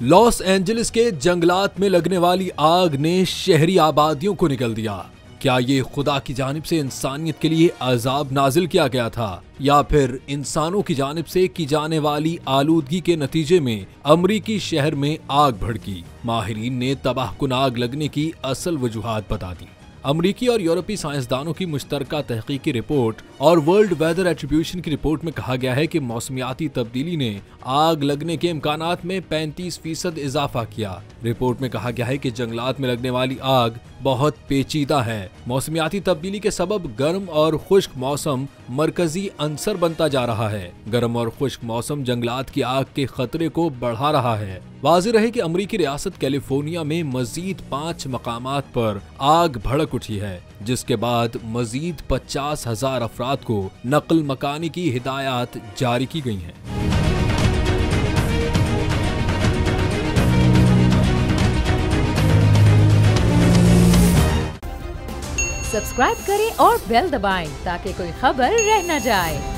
Los Angeles के जंगलात में लगने वाली आग ने शहरी आबादियों को निगल दिया। क्या ये खुदा की जानिब से इंसानियत के लिए अजाब नाजिल किया गया था, या फिर इंसानों की जानिब से की जाने वाली आलूदगी के नतीजे में अमरीकी शहर में आग भड़की? माहिरीन ने तबाहकुन आग लगने की असल वजूहात बता दी। अमरीकी और यूरोपीय साइंसदानों की मुश्तरका तहकीकी रिपोर्ट और वर्ल्ड वेदर एट्रीब्यूशन की रिपोर्ट में कहा गया है कि मौसमियाती तब्दीली ने आग लगने के इम्कानात में 35% इजाफा किया। रिपोर्ट में कहा गया है कि जंगलात में लगने वाली आग बहुत पेचीदा है। मौसमियाती तब्दीली के सबब गर्म और खुश्क मौसम मरकजी अंसर बनता जा रहा है। गर्म और खुश्क मौसम जंगलात की आग के खतरे को बढ़ा रहा है। वाज़ेह रहे कि अमरीकी रियासत कैलिफोर्निया में मजीद 5 मकामात पर आग भड़क उठी है, जिसके बाद मजीद 50,000 अफराद को नकल मकानी की हिदायत जारी की गई हैं। सब्सक्राइब करें और बेल दबाएं ताकि कोई खबर रह न जाए।